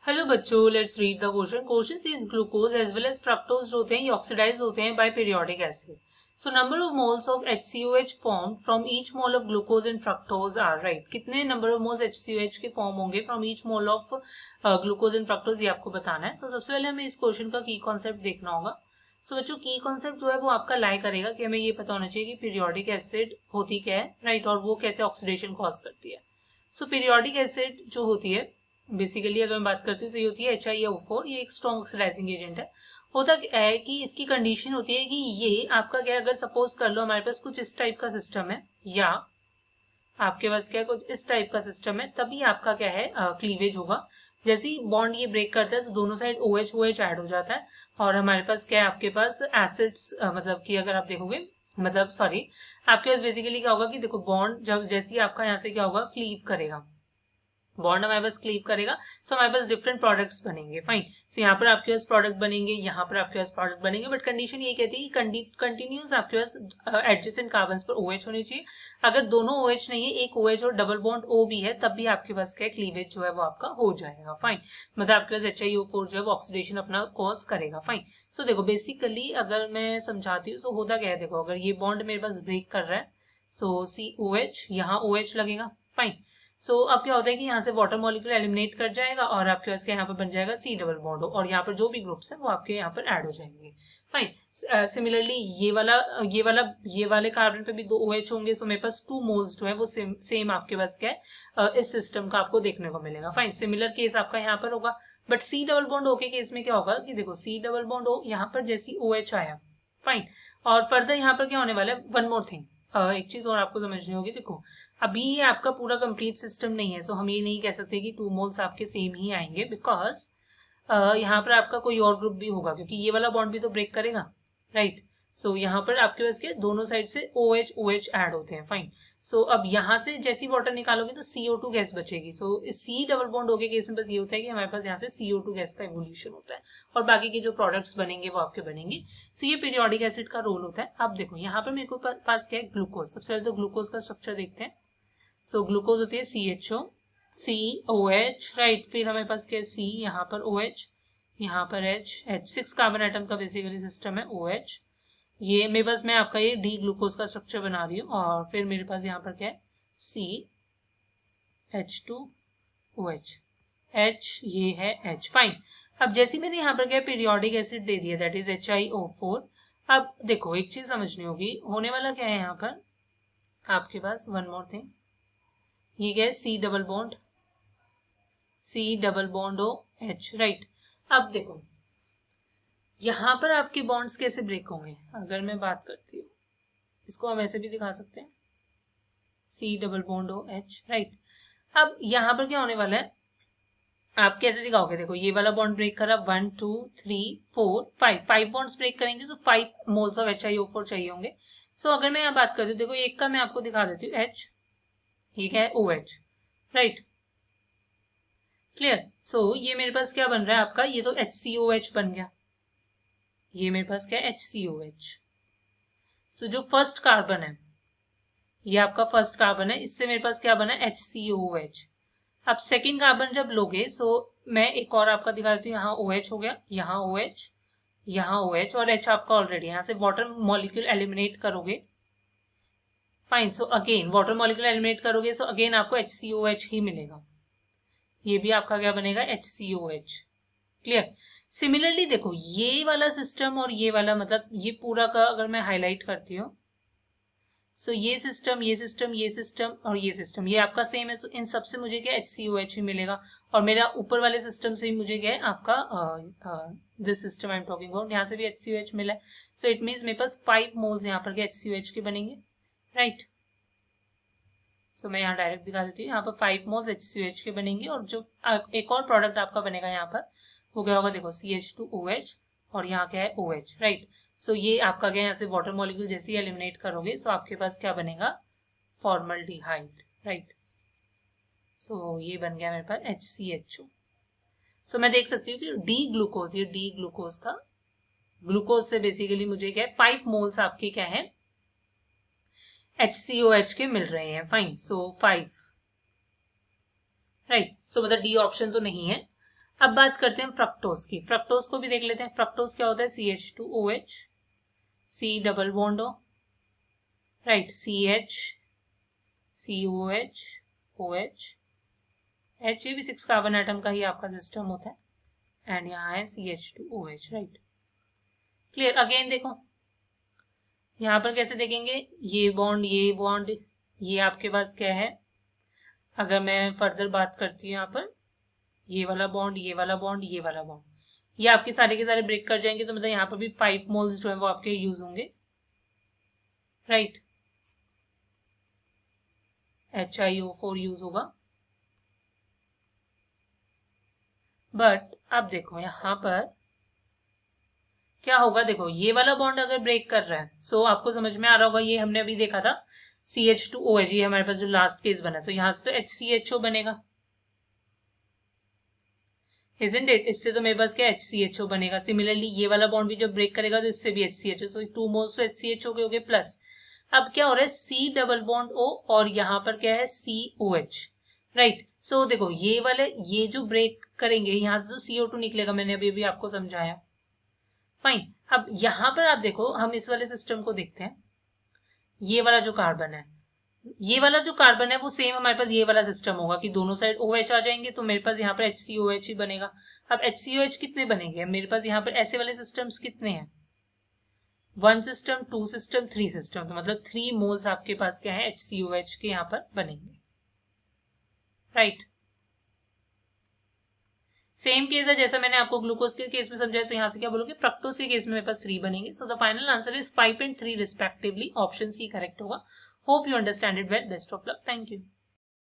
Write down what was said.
Hello बच्चों, let's read the question. Question says glucose as well as fructose होते हैं, ये ऑक्सीडाइज होते हैं by periodic acid. So number of moles of HCOH form from each mole of glucose and fructose are right. कितने number of moles HCOH के form होंगे from each mole of glucose and fructose, ये आपको बताना है। सो सबसे पहले हमें इस क्वेश्चन का की कॉन्सेप्ट देखना होगा। सो बच्चों, की कॉन्सेप्ट जो है वो आपका लाई करेगा कि हमें ये पता होना चाहिए कि पीरियोडिक एसिड होती क्या है, राइट, और वो कैसे ऑक्सीडेशन कॉज करती है। सो पीरियोडिक एसिड जो होती है, बेसिकली अगर मैं बात करती हूँ तो ये होती है HiO4। ये एक स्ट्रॉन्ग ऑक्सीडाइजिंग एजेंट है। होता क्या है कि इसकी कंडीशन होती है कि ये आपका क्या है, अगर सपोज कर लो हमारे पास कुछ इस टाइप का सिस्टम है, या आपके पास क्या है कुछ इस टाइप का सिस्टम है, तभी आपका क्या है क्लीवेज होगा। जैसे ही बॉन्ड ये ब्रेक करता है तो दोनों साइड OH OH ऐड हो जाता है, और हमारे पास क्या है, आपके पास एसिड्स, मतलब कि अगर आप देखोगे, मतलब सॉरी, आपके पास बेसिकली क्या होगा कि देखो, बॉन्ड जब जैसे ही आपका यहाँ से क्या होगा, क्लीव करेगा, बॉन्ड हमारे पास क्लीव करेगा, सो हमारे पास डिफरेंट प्रोडक्ट्स बनेंगे। फाइन। सो यहाँ पर आपके पास प्रोडक्ट बनेंगे, यहाँ पर आपके पास प्रोडक्ट बनेंगे, बट कंडीशन ये कहती है कि कंटिन्यूस आपके पास एडजेसेंट कार्बन्स पर OH होनी चाहिए। अगर दोनों OH नहीं है, एक OH और डबल बॉन्ड O भी है, तब भी आपके पास क्या क्लीवेज जो है वो आपका हो जाएगा। फाइन। मतलब आपके पास HiO4 जो है वो ऑक्सीडेशन अपना कॉज करेगा। फाइन। सो देखो, बेसिकली अगर मैं समझाती हूँ, सो होता क्या है, देखो अगर ये बॉन्ड मेरे पास ब्रेक कर रहा है, सो COH, यहाँ OH लगेगा। फाइन। सो अब क्या होता है कि यहाँ से वाटर मॉलिक्यूल एलिमिनेट कर जाएगा, और आपके पास यहाँ पर बन जाएगा C डबल बॉन्ड, और यहाँ पर जो भी ग्रुप्स है वो आपके यहाँ पर ऐड हो जाएंगे। फाइन। सिमिलरली ये वाले कार्बन पे भी दो OH होंगे, सो मेरे पास 2 मोल्स जो है वो सेम आपके पास क्या है, इस सिस्टम का आपको देखने को मिलेगा। फाइन। सिमिलर केस आपका यहाँ पर होगा, but C double bond O के केस में क्या होगा कि देखो, C डबल बॉन्ड O यहाँ पर जैसी OH आया, फाइन, और फर्दर यहाँ पर क्या होने वाला है, वन मोर थिंग, एक चीज और आपको समझनी होगी। देखो, अभी ये आपका पूरा कंप्लीट सिस्टम नहीं है, सो हम ये नहीं कह सकते कि 2 मोल्स आपके सेम ही आएंगे, बिकॉज यहाँ पर आपका कोई और ग्रुप भी होगा, क्योंकि ये वाला बॉन्ड भी तो ब्रेक करेगा, राइट। सो यहाँ पर आपके पास के दोनों साइड से OH OH ऐड होते हैं। फाइन। सो अब यहाँ से जैसी वाटर निकालोगे तो CO2 गैस बचेगी। सो इस C डबल बॉन्ड O के केस में बस ये होता है कि हमारे पास यहाँ से CO2 गैस का इवोल्यूशन होता है, और बाकी के जो प्रोडक्ट्स बनेंगे वो आपके बनेंगे। सो ये पीरियोडिक एसिड का रोल होता है। अब देखो यहाँ पर मेरे को पास क्या है, ग्लूकोज। सबसे पहले तो ग्लूकोज का स्ट्रक्चर देखते हैं। सो ग्लूकोज होती है CHO, COH, राइट, फिर हमारे पास क्या है C, यहाँ पर OH, यहाँ पर H6 कार्बन एटम का बेसिकली सिस्टम है OH। ये मेरे पास, मैं आपका ये डी ग्लूकोज का स्ट्रक्चर बना रही हूँ, और फिर मेरे पास यहाँ पर क्या है CH2OH, H, ये है H। फाइन। अब जैसे मैंने यहाँ पर क्या पीरियोडिक एसिड दे दिया, दैट इज HiO4। अब देखो, एक चीज समझनी होगी, होने वाला क्या है यहाँ पर आपके पास, वन मोर थिंग, ये क्या है C double bond OH, right. अब देखो, यहाँ पर आपके बॉन्ड्स कैसे ब्रेक होंगे, अगर मैं बात करती हूँ, इसको हम ऐसे भी दिखा सकते हैं, C double bond OH, right. अब यहाँ पर क्या होने वाला है, आप कैसे दिखाओगे, देखो ये वाला बॉन्ड ब्रेक करा, 1 2 3 4 5 बॉन्ड्स ब्रेक करेंगे, तो 5 मोल्स ऑफ HiO4 चाहिए होंगे। सो अगर मैं यहाँ बात करती हूँ, देखो एक का मैं आपको दिखा देती हूँ, H, ये क्या है OH, राइट, क्लियर। सो ये मेरे पास क्या बन रहा है आपका, ये तो HCOH बन गया, ये मेरे पास क्या है HCOH। सो जो फर्स्ट कार्बन है, ये आपका फर्स्ट कार्बन है, इससे मेरे पास क्या बना HCOH। अब सेकेंड कार्बन जब लोगे, सो मैं एक और आपका दिखा देती हूँ, यहाँ OH हो गया, यहाँ OH, यहाँ OH, और H आपका ऑलरेडी, यहाँ से वाटर मॉलिक्यूल एलिमिनेट करोगे। Fine. So again water molecule eliminate करोगे, सो अगेन आपको HCOH ही मिलेगा, ये भी आपका क्या बनेगा HCOH, क्लियर। सिमिलरली देखो, ये वाला सिस्टम और ये वाला, मतलब ये पूरा का अगर मैं हाईलाइट करती हूँ, सो ये सिस्टम, ये सिस्टम, ये सिस्टम और ये सिस्टम, ये आपका सेम है। सो इन सब से मुझे क्या HCOH ही मिलेगा, और मेरा ऊपर वाले सिस्टम से ही मुझे क्या है आपका this system I am talking about, यहाँ से भी HCOH मिला है। सो इट मीन्स मेरे पास 5 मोल्स यहाँ पर के HCOH के बनेंगे, राइट। सो मैं यहाँ डायरेक्ट दिखा देती हूँ, यहाँ पर 5 मोल्स HCOH के बनेंगे, और जो एक और प्रोडक्ट आपका बनेगा यहाँ पर, वो क्या होगा, देखो CH2OH, और यहाँ क्या है OH, राइट। सो ये आपका क्या, यहाँ से वाटर मॉलिक्यूल जैसे ही एलिमिनेट करोगे, सो आपके पास क्या बनेगा, फॉर्मल्डिहाइड, राइट। सो ये बन गया मेरे पास HCHO। सो मैं देख सकती हूँ कि डी ग्लूकोज, ये डी ग्लूकोज था, ग्लूकोज से बेसिकली मुझे क्या है 5 मोल्स आपके क्या है HCOH के मिल रहे हैं। फाइन। सो 5, राइट। सो मतलब डी ऑप्शन तो नहीं है। अब बात करते हैं फ्रक्टोज की। फ्रक्टोज को भी देख लेते हैं। फ्रक्टोज क्या होता है? CH2OH, C double bond O, right, CH, COH, OH, H, ये भी 6 कार्बन एटम का ही आपका सिस्टम होता है, एंड यहाँ है CH2OH, राइट। क्लियर? अगेन देखो यहाँ पर कैसे देखेंगे, ये बॉन्ड, ये आपके पास क्या है? अगर मैं फर्दर बात करती हूँ यहाँ पर, ये वाला बॉन्ड, ये वाला बॉन्ड, ये वाला बॉन्ड, ये आपके सारे के सारे ब्रेक कर जाएंगे, तो मतलब यहाँ पर भी 5 मोल्स जो है वो आपके यूज होंगे, राइट। HiO4 यूज होगा। बट अब देखो यहाँ पर क्या होगा, देखो ये वाला बॉन्ड अगर ब्रेक कर रहा है, सो आपको समझ में आ रहा होगा, ये हमने अभी देखा था CH2OH, ये हमारे पास जो लास्ट केस बना, तो यहाँ से तो HCHO बनेगा, इजंट इट? इससे तो मेरे पास क्या HCHO बनेगा। सिमिलरली ये वाला बॉन्ड भी जब ब्रेक करेगा तो इससे भी HCHO, सो 2 मोल्स तो HCHO के हो गए प्लस। अब क्या हो रहा है? C डबल बॉन्ड O और यहाँ पर क्या है? COH, right. सो देखो ये वाले, ये जो ब्रेक करेंगे यहाँ से तो CO2 निकलेगा, मैंने अभी भी आपको समझाया, फाइन। अब यहाँ पर आप देखो, हम इस वाले सिस्टम को देखते हैं। ये वाला जो कार्बन है, ये वाला जो कार्बन है वो सेम हमारे पास ये वाला सिस्टम होगा कि दोनों साइड OH आ जाएंगे, तो मेरे पास यहाँ पर HCOH ही बनेगा। अब HCOH कितने बनेंगे? मेरे पास यहाँ पर ऐसे वाले सिस्टम्स कितने हैं? 1 सिस्टम, 2 सिस्टम, 3 सिस्टम, तो मतलब 3 मोल्स आपके पास क्या है? HCOH के यहाँ पर बनेंगे, राइट। सेम केस है जैसा मैंने आपको ग्लूकोज के केस में समझाया, तो यहाँ से क्या बोलोगे? फ्रक्टोज के केस में मेरे पास 3 बनेंगे। So the final answer is 5 and 3 respectively. Option C correct होगा। Hope you understand it well. Best of luck. Thank you.